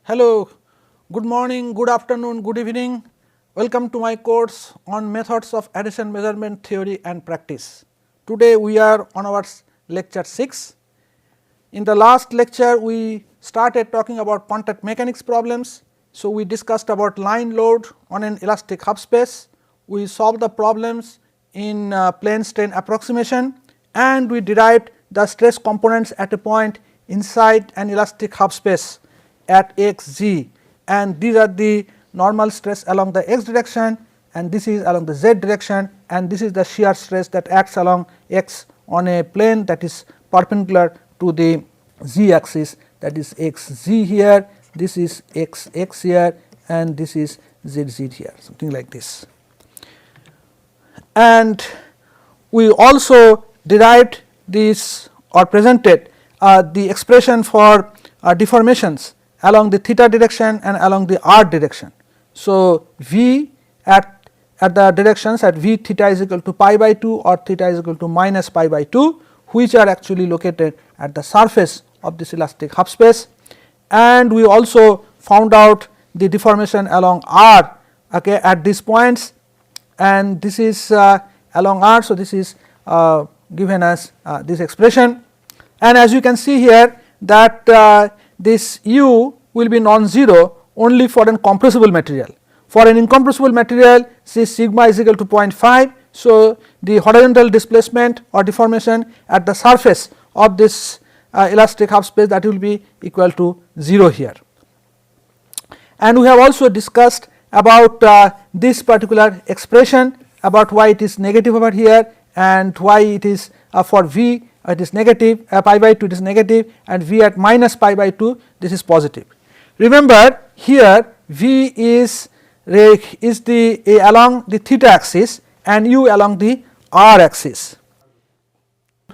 Hello, good morning, good afternoon, good evening. Welcome to my course on methods of adhesion measurement theory and practice. Today we are on our lecture 6. In the last lecture we started talking about contact mechanics problems. So, we discussed about line load on an elastic half space. We solved the problems in plane strain approximation and we derived the stress components at a point inside an elastic half space at x z, and these are the normal stress along the x direction and this is along the z direction, and this is the shear stress that acts along x on a plane that is perpendicular to the z axis, that is x z here, this is x x here and this is z z here, something like this. And we also derived this or presented the expression for deformations along the theta direction and along the r direction. So, v at the directions at v theta is equal to pi by 2 or theta is equal to minus pi by 2, which are actually located at the surface of this elastic half space. And we also found out the deformation along r at these points, and this is along r. So, this is given as this expression, and as you can see here that this u will be non-zero only for an compressible material. For an incompressible material, say sigma is equal to 0.5. So, the horizontal displacement or deformation at the surface of this elastic half space, that will be equal to 0 here. And we have also discussed about this particular expression, about why it is negative over here and why it is for v it is negative, pi by 2 it is negative, and v at minus pi by 2 this is positive. Remember here v is the along the theta axis and u along the r axis.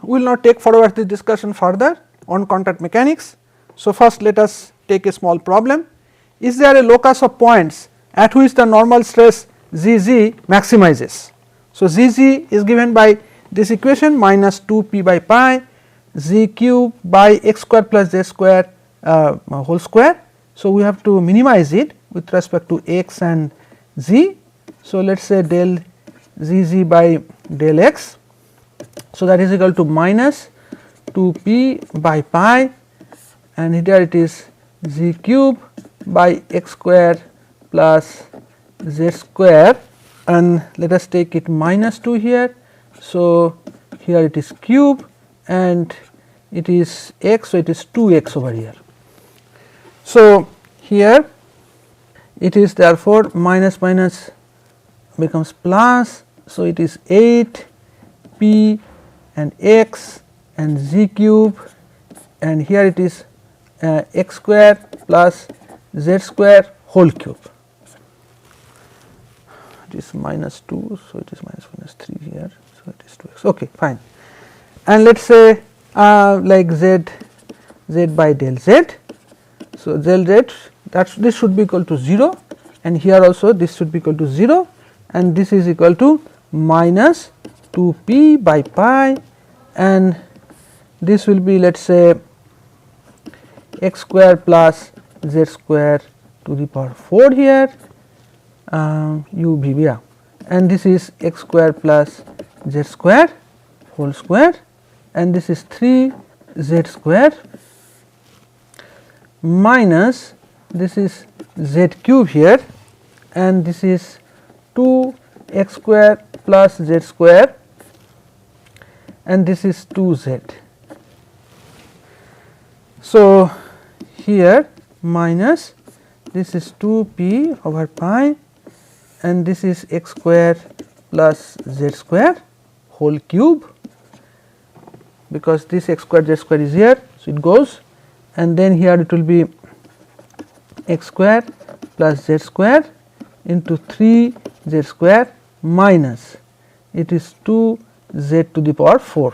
We will not take forward the discussion further on contact mechanics. So, first let us take a small problem. Is there a locus of points at which the normal stress z z maximizes? So, z z is given by this equation minus 2 p by pi z cube by x square plus z square whole square. So, we have to minimize it with respect to x and z. So, let us say del z z by del x. So, that is equal to minus 2 p by pi, and here it is z cube by x square plus z square, and let us take it minus 2 here. So, here it is cube and it is x, so it is 2 x over here. So, here it is therefore minus minus becomes plus. So, it is 8 p and x and z cube, and here it is x square plus z square whole cube. It is minus 2, so it is minus 3 here. So, it is 2 x, okay, fine. And let us say like z by del z. So, del z, this should be equal to 0, and here also this should be equal to 0, and this is equal to minus 2 p by pi, and this will be, let us say, x square plus z square to the power 4 here u v b, and this is x square plus z square whole square, and this is 3 z square minus this is z cube here, and this is 2 x square plus z square, and this is 2 z. So, here minus this is 2 p over pi, and this is x square plus z square whole cube, because this x square z square is here. So, it goes, and then here it will be x square plus z square into 3 z square minus it is 2 z to the power 4,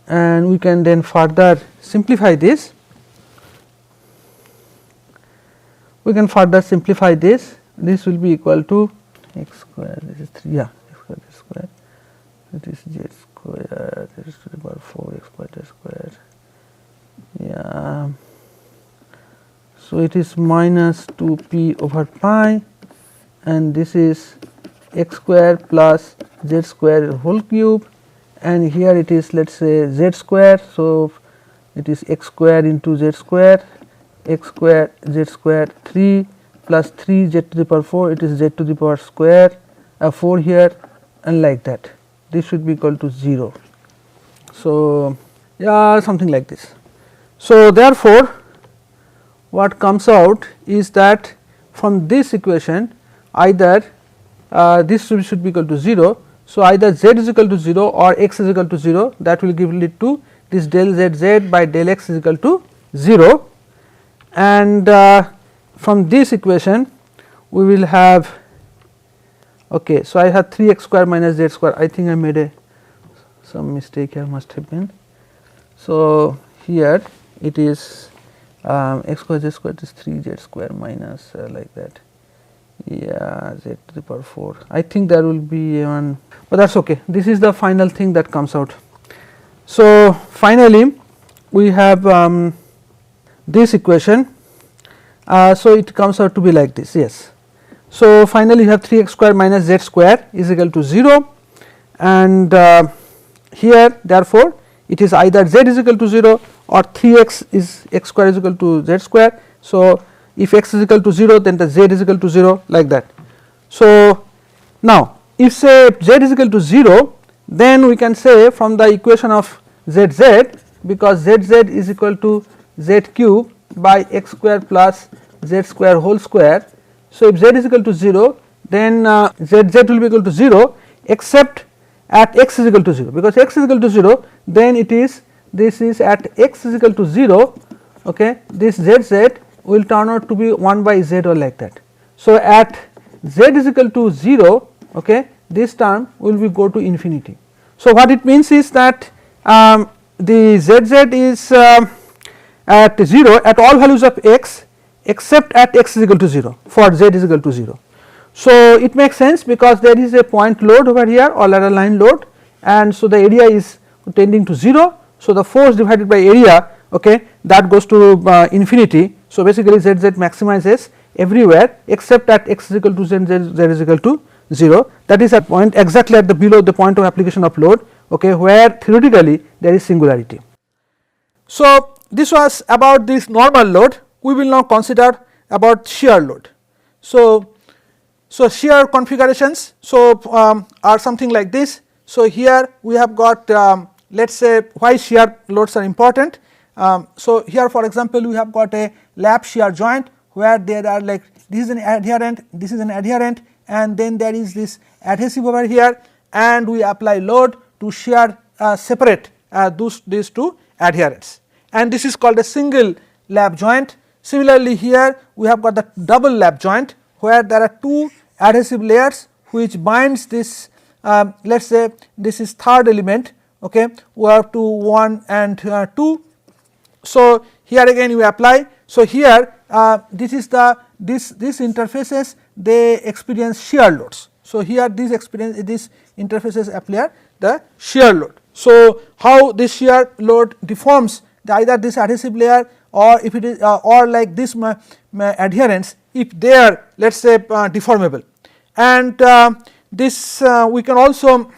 and we can then further simplify this. We can further simplify this. This will be equal to x square, this is 3, yeah, x square z square, it is z square, this is to the power 4 x square z square, yeah, So, it is minus 2 p over pi, and this is x square plus z square whole cube, and here it is, let us say, z square. So, it is x square into z square, x square z square 3 plus 3 z to the power 4, it is z to the power square 4 here, and like that. This should be equal to 0. So, yeah, something like this. So, therefore, what comes out is that from this equation either this should be equal to 0. So, either z is equal to 0 or x is equal to 0, that will give lead to this del z z by del x is equal to 0, and from this equation we will have, okay. So, I have 3 x square minus z square. I think I made some mistake here, must have been. So, here it is x square z square is 3 z square minus like that, yeah, z to the power 4. I think there will be one, but that is okay. This is the final thing that comes out. So, finally, we have this equation. So, it comes out to be like this, yes. So, finally, you have 3 x square minus z square is equal to 0, and here therefore, it is either z is equal to 0 or 3 x is x square is equal to z square. So, if x is equal to 0, then the z is equal to 0, like that. So, now if say z is equal to 0, then we can say from the equation of z z, because z z is equal to z cube by x square plus z square whole square. So, if z is equal to 0, then z z will be equal to 0 except at x is equal to 0, because x is equal to 0, then it is, this is at x is equal to 0, okay, this z z will turn out to be 1 by z or like that. So, at z is equal to 0, okay, this term will be go to infinity. So, what it means is that the z z is at 0 at all values of x except at x is equal to 0 for z is equal to 0. So, it makes sense because there is a point load over here or ladder line load, and so the area is tending to 0. So, the force divided by area, okay, that goes to infinity. So, basically z z maximizes everywhere except at x is equal to z is equal to 0, that is at point exactly at the below the point of application of load, okay, where theoretically there is singularity. So, this was about this normal load. We will now consider about shear load. So, shear configurations are something like this. So, here we have got let us say why shear loads are important. So, here for example, we have got a lap shear joint where there are like this is an adherent, this is an adherent, and then there is this adhesive over here, and we apply load to shear separate these two adherents, and this is called a single lap joint. Similarly, here we have got the double lap joint where there are two adhesive layers which binds this, let us say this is third element, okay, we have to 1 and 2. So, here again you apply. So, here this is the this interfaces they experience shear loads. So, here these interfaces apply the shear load. So, how this shear load deforms either this adhesive layer or if it is or like this adherents if they are let us say deformable, and this we can also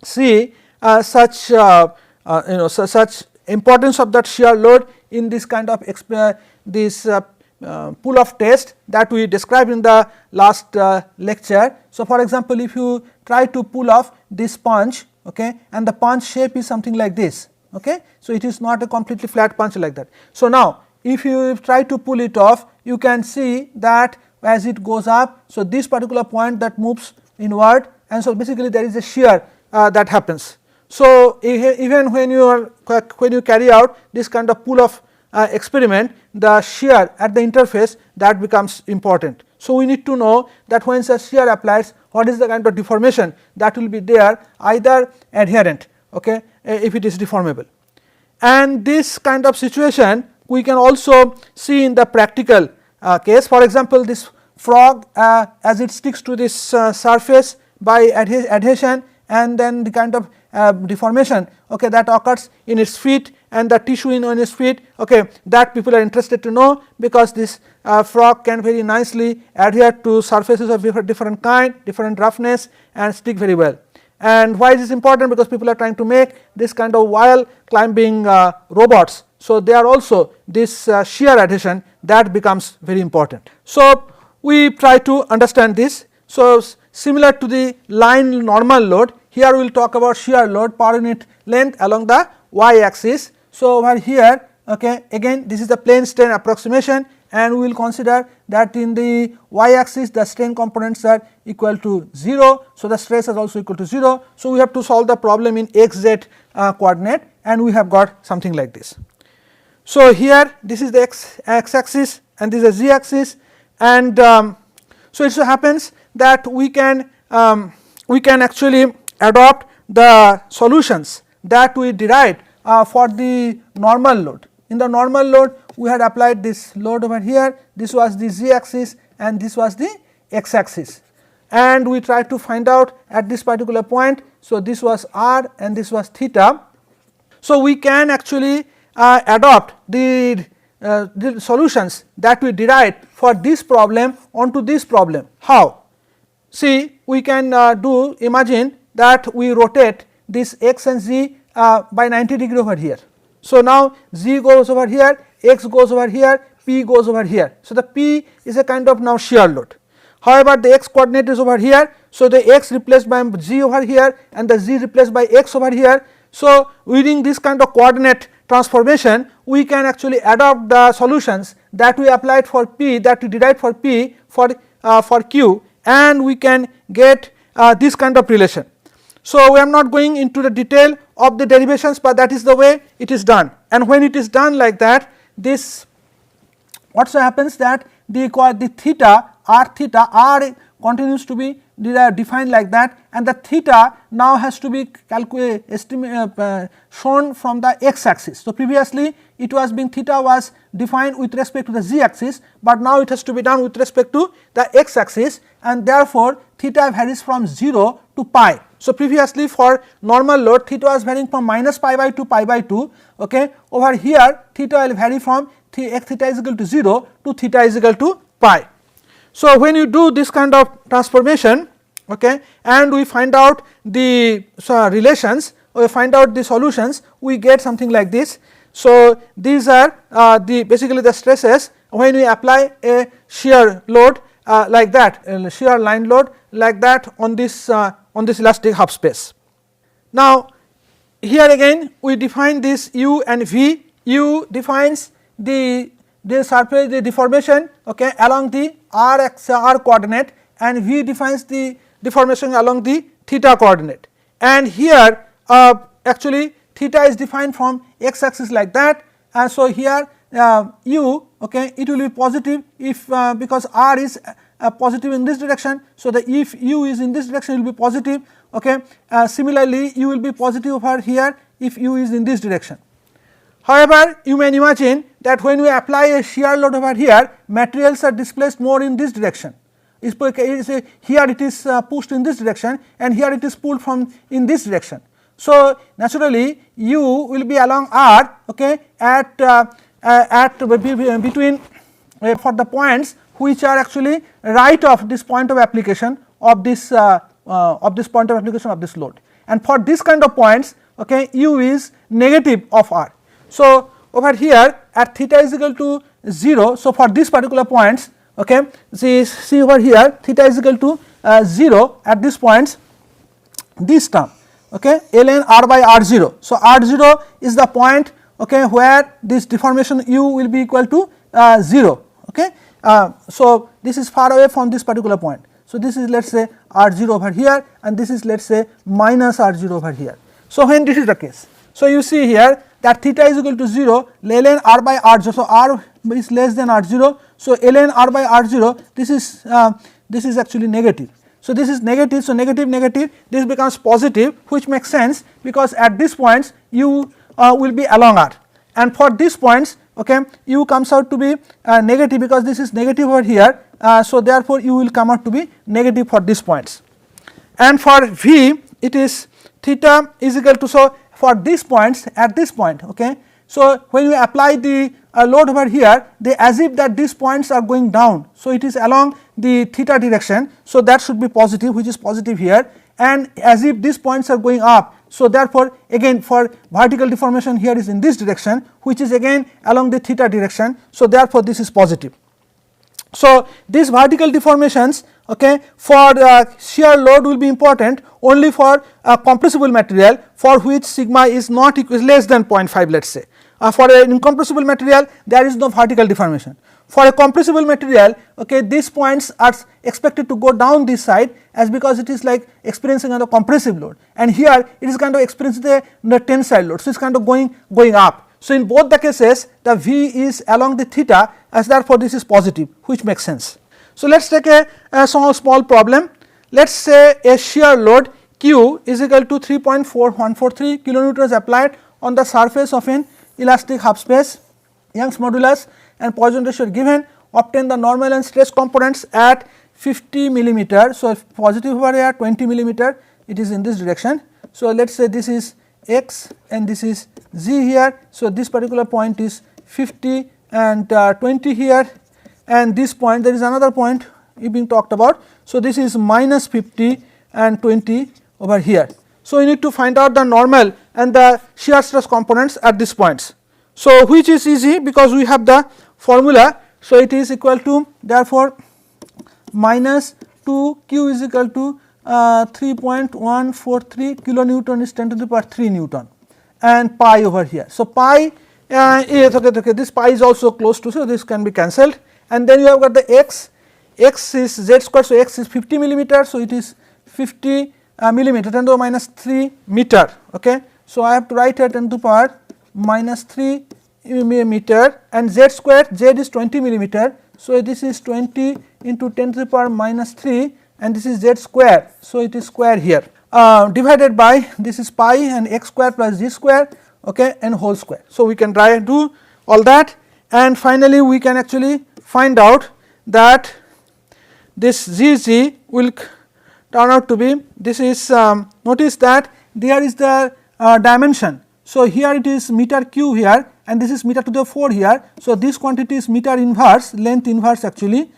see such such importance of that shear load in this kind of this pull off test that we described in the last lecture. So, for example, if you try to pull off this punch, okay, and the punch shape is something like this, okay. So, it is not a completely flat punch like that. So, now if you try to pull it off, you can see that as it goes up, so this particular point that moves inward, and so basically there is a shear that happens. So, even when you carry out this kind of pull off experiment, the shear at the interface that becomes important. So, we need to know that when such shear applies, what is the kind of deformation that will be there, either adherent, okay, if it is deformable. And this kind of situation we can also see in the practical case. For example, this frog as it sticks to this surface by adhesion, and then the kind of deformation, okay, that occurs in its feet and the tissue in its feet, okay, that people are interested to know, because this frog can very nicely adhere to surfaces of different kind, different roughness, and stick very well. And why is this important? Because people are trying to make this kind of wall climbing robots. So, they are also this shear adhesion that becomes very important. So, we try to understand this. So, similar to the line normal load, here we will talk about shear load per unit length along the y axis. So, over here, okay, again this is the plane strain approximation, and we will consider that in the y axis the strain components are equal to 0. So, the stress is also equal to 0. So, we have to solve the problem in xz coordinate, and we have got something like this. So, here this is the x axis and this is the z axis, and so it so happens that we can actually adopt the solutions that we derived for the normal load. In the normal load, we had applied this load over here, this was the z axis and this was the x axis, and we tried to find out at this particular point. So, this was r and this was theta. So, we can actually adopt the solutions that we derived for this problem onto this problem. How? See, we can imagine that we rotate this x and z by 90 degree over here. So, now z goes over here, x goes over here, p goes over here. So, the p is a kind of now shear load. However, the x coordinate is over here. So, the x replaced by z over here and the z replaced by x over here. So, using this kind of coordinate transformation, we can actually adopt the solutions that we applied for p, that we derived for p for q, and we can get this kind of relation. So, we are not going into the detail of the derivations, but that is the way it is done. And when it is done like that, this what so happens that the theta r continues to be defined like that, and the theta now has to be shown from the x axis. So, previously it was being theta was defined with respect to the z axis, but now it has to be done with respect to the x axis, and therefore theta varies from 0 to pi. So, previously for normal load theta was varying from minus pi by 2 pi by 2, okay. Over here theta will vary from x theta is equal to 0 to theta is equal to pi. So, when you do this kind of transformation, okay, and we find out the relations, we find out the solutions, we get something like this. So, these are basically the stresses when we apply a shear load like that, shear line load like that on this elastic half space. Now, here again we define this u and v. U defines the surface, the deformation, okay, along the r coordinate, and v defines the deformation along the theta coordinate. And here actually theta is defined from x axis like that, and so here u, okay, it will be positive if because r is positive in this direction. So, the if u is in this direction it will be positive, okay. Similarly, u will be positive over here if u is in this direction. However, you may imagine that when we apply a shear load over here, materials are displaced more in this direction. Here it is pushed in this direction, and here it is pulled from in this direction. So, naturally u will be along r, okay, at between for the points which are actually right of this point of application of this point of application of this load, and for this kind of points, okay, u is negative of r. So, over here at theta is equal to 0. So, for these particular points, okay, see over here theta is equal to 0 at these points, this term, okay, ln r by r0. So, r0 is the point, okay, where this deformation u will be equal to 0, okay. So, this is far away from this particular point. So, this is let us say r0 over here, and this is let us say minus r0 over here. So, when this is the case, so you see here that theta is equal to 0, ln r by r0. So, r is less than r0. So, ln r by r0, this is actually negative. So, this is negative. So, negative, this becomes positive, which makes sense because at these points u will be along r, and for these points, okay, u comes out to be negative because this is negative over here. So, therefore, u will come out to be negative for these points, and for v it is theta is equal to, so for these points at this point, okay. So when you apply the load over here, they as if that these points are going down. So it is along the theta direction, so that should be positive, which is positive here, and as if these points are going up. So therefore again for vertical deformation here is in this direction, which is again along the theta direction. So therefore this is positive. So these vertical deformations, okay, for shear load will be important only for compressible material, for which sigma is not equal, less than 0.5, let us say. For an incompressible material there is no vertical deformation. For a compressible material, okay, these points are expected to go down this side, as because it is like experiencing a compressive load, and here it is kind of experiencing the tensile load. So it is kind of going up. So in both the cases the V is along the theta, as therefore this is positive, which makes sense. So let us take a small problem. Let us say a shear load Q is equal to 3.4143 kilonewtons applied on the surface of an elastic half space. Young's modulus and Poisson ratio are given. Obtain the normal and stress components at 50 millimeter. So positive over here 20 millimeter, it is in this direction. So let us say this is x and this is z here. So this particular point is 50 and 20 here, and this point there is another point being talked about. So this is minus 50 and 20 over here. So we need to find out the normal and the shear stress components at these points. So which is easy because we have the formula. So it is equal to, therefore minus 2 q is equal to 3.143 kilonewton is 10 to the power 3 Newton, and pi over here. So pi is okay, this pi is also close to, so this can be cancelled, and then you have got the x is z square, so x is 50 millimeter, so it is 50 millimeter, 10 to the minus 3 meter, okay. So I have to write here 10 to the power minus 3 meter, and z square, z is 20 millimeter, so this is 20 into 10 to the power minus 3, and this is z square, so it is square here, divided by this is pi and x square plus z square, okay, and whole square. So we can try and do all that, and finally we can actually find out that this zz will turn out to be, this is notice that there is the dimension. So here it is meter cube here, and this is meter to the 4 here. So this quantity is meter inverse, length inverse actually.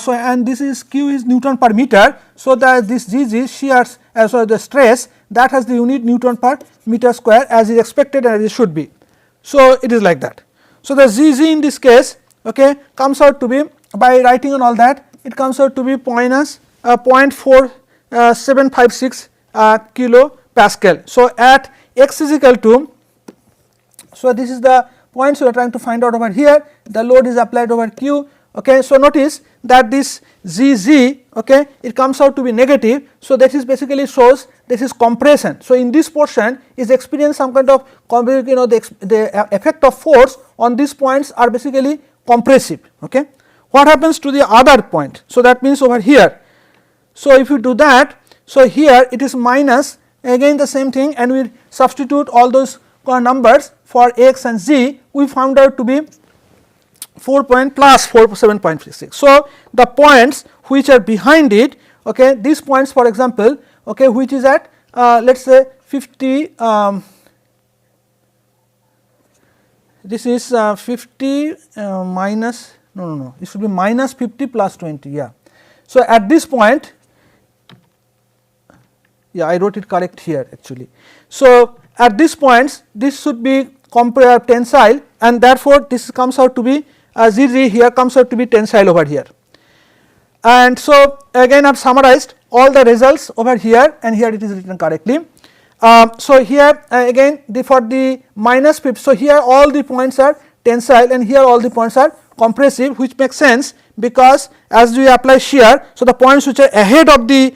So and this is q is Newton per meter. So that this Gg shears, so the stress that has the unit Newton per meter square as is expected and as it should be. So it is like that. So the Gg in this case, okay, comes out to be, by writing on all that, it comes out to be minus 0.4756 kilo Pascal. So at x is equal to, so this is the points we are trying to find out over here, the load is applied over q, okay. So notice that this Gz, okay, it comes out to be negative. So that is basically shows this is compression. So in this portion is experience some kind of, you know, the effect of force on these points are basically compressive, okay. What happens to the other point? So that means over here, so if you do that, so here it is minus, again the same thing, and we substitute all those numbers for x and z, we found out to be 7.56. So the points which are behind it, okay, these points for example, okay, which is at let us say 50, this is 50 minus, no, it should be minus 50 plus 20, yeah. So at this point, yeah, I wrote it correct here actually. So at these points this should be tensile, and therefore this comes out to be Zz here comes out to be tensile over here. And so again I have summarized all the results over here, and here it is written correctly. So here again for the minus 50, so here all the points are tensile and here all the points are compressive, which makes sense because as we apply shear, so the points which are ahead of the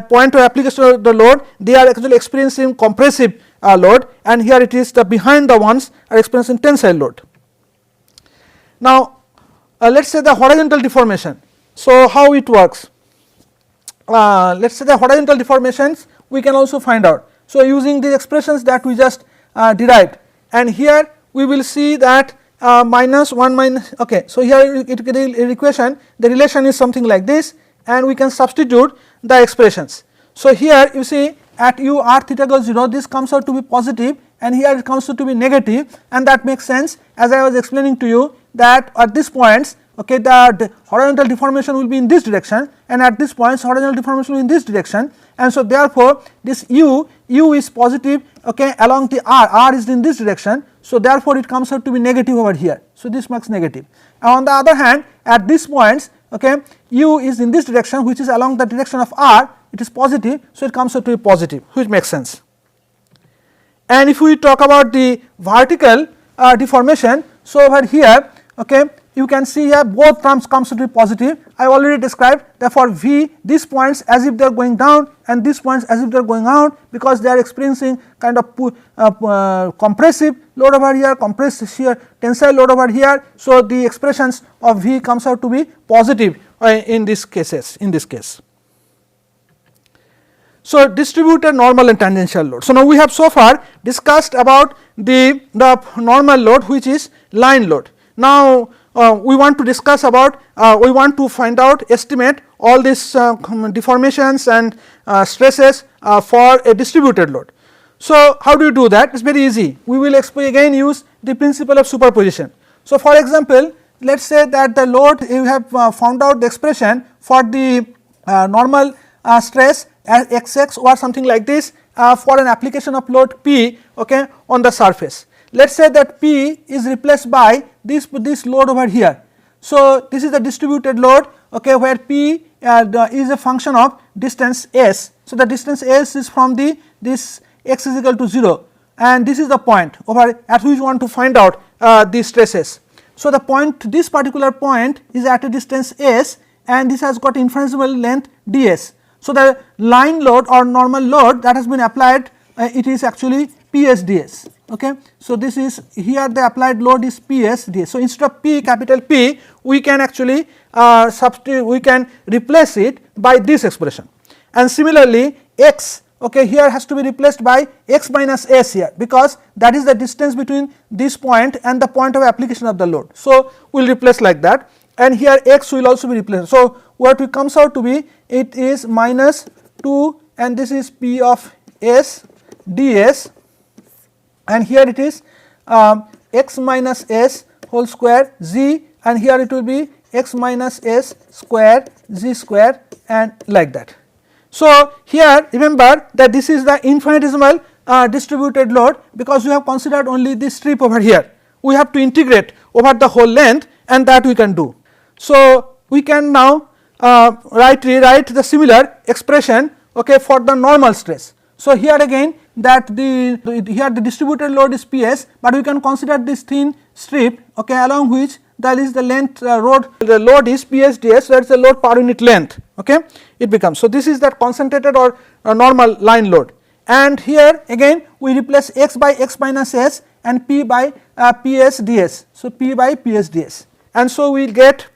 point of application of the load, they are actually experiencing compressive load, and here it is the behind the ones are experiencing tensile load. Now let us say the horizontal deformation. So how it works? Let us say the horizontal deformations we can also find out. So using the expressions that we just derived, and here we will see that minus 1 minus, okay, so here in equation the relation is something like this, and we can substitute the expressions. So here you see at u r theta goes 0, this comes out to be positive and here it comes out to be negative, and that makes sense as I was explaining to you that at these points, okay, the horizontal deformation will be in this direction and at this points horizontal deformation will be in this direction, and so therefore this u is positive, okay, along the r is in this direction, so therefore it comes out to be negative over here, so this makes negative. And on the other hand, at these points, okay, u is in this direction which is along the direction of r, it is positive, so it comes out to be positive, which makes sense. And if we talk about the vertical deformation, so over here, okay, you can see here both terms comes to be positive. I already described, therefore v, these points as if they are going down and these points as if they are going out, because they are experiencing kind of compressive load over here, compressed shear tensile load over here. So the expressions of v comes out to be positive in these cases, in this case. So distributed normal and tangential load. So now we have so far discussed about the normal load, which is line load. Now we want to discuss about, we want to find out, estimate all these deformations and stresses for a distributed load. So how do you do that? It is very easy. We will again use the principle of superposition. So for example, let us say that the load, you have found out the expression for the normal stress as xx or something like this for an application of load P, okay, on the surface. Let us say that P is replaced by this load over here. So this is the distributed load, okay, where P is a function of distance s. So the distance s is from this x is equal to 0, and this is the point over at which we want to find out the stresses. So the point, this particular point is at a distance s, and this has got infinitesimal length ds. So the line load or normal load that has been applied, it is actually Ps ds. Okay. So this is, here the applied load is Ps ds. So instead of P, capital P, we can actually substitute, we can replace it by this expression. And similarly x, okay, here has to be replaced by x minus s here, because that is the distance between this point and the point of application of the load. So we will replace like that, and here x will also be replaced. So what it comes out to be, it is minus 2, and this is P of s ds, and here it is x minus s whole square z, and here it will be x minus s square z square, and like that. So here remember that this is the infinitesimal distributed load, because we have considered only this strip over here. We have to integrate over the whole length, and that we can do. So we can now rewrite the similar expression, okay, for the normal stress. So here again that here the distributed load is Ps, but we can consider this thin strip, okay, along which that is the length the load is Ps ds, that is the load per unit length, okay, it becomes. So this is that concentrated or normal line load, and here again we replace x by x minus s and P by Ps ds. So P by Ps ds, and so we will get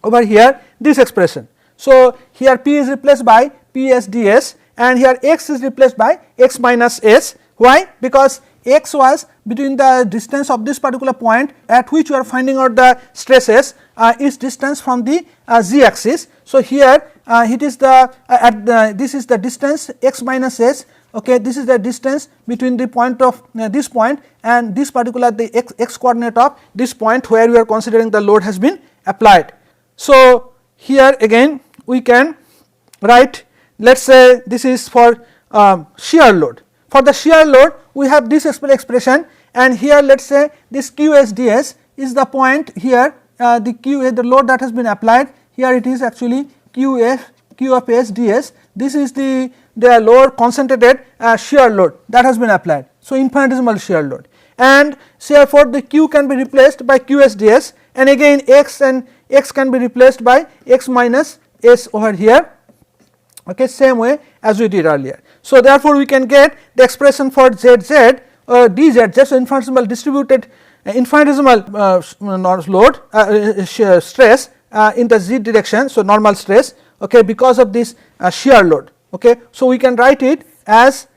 over here this expression. So here P is replaced by Ps ds, and here x is replaced by x minus s. Why? Because x was between the distance of this particular point at which you are finding out the stresses is distance from the z axis. So here it is this is the distance x minus s, okay, this is the distance between the point of this point and this particular the x coordinate of this point where we are considering the load has been applied. So here again we can write, let us say this is for shear load. For the shear load we have this expression, and here let us say this Qs ds is the point here, the load that has been applied, here it is actually Q of s ds. This is the load concentrated shear load that has been applied. So infinitesimal shear load, and therefore the Q can be replaced by Qs ds, and again x and x can be replaced by x minus s over here, okay, same way as we did earlier. So therefore we can get the expression for zz dz, just infinitesimal distributed infinitesimal load stress in the z direction, so normal stress, okay, because of this shear load, okay. So we can write it as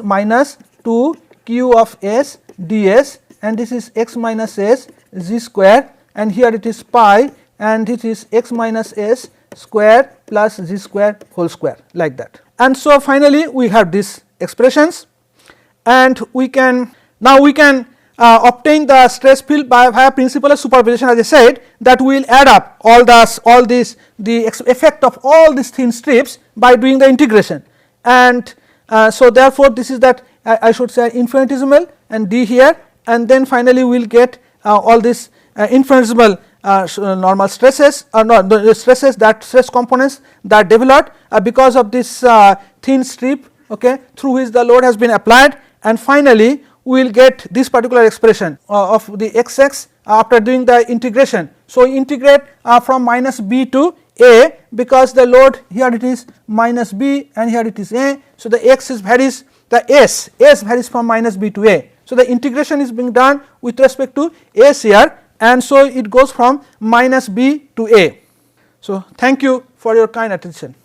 minus 2 Q of s ds, and this is x minus s z square, and here it is pi, and it is x minus s square plus z square whole square, like that. And so finally we have these expressions, and we can obtain the stress field by via principle of superposition, as I said, that we will add up all this the effect of all these thin strips by doing the integration. And so therefore this is that I should say infinitesimal and d here, and then finally we will get all this infinitesimal normal stresses, the stresses, that stress components that developed because of this thin strip, okay, through which the load has been applied. And finally we will get this particular expression of the xx after doing the integration. So integrate from minus b to a, because the load here it is minus b and here it is a. So the x is varies, the s varies from minus b to a. So the integration is being done with respect to s here, and so it goes from minus b to a. So thank you for your kind attention.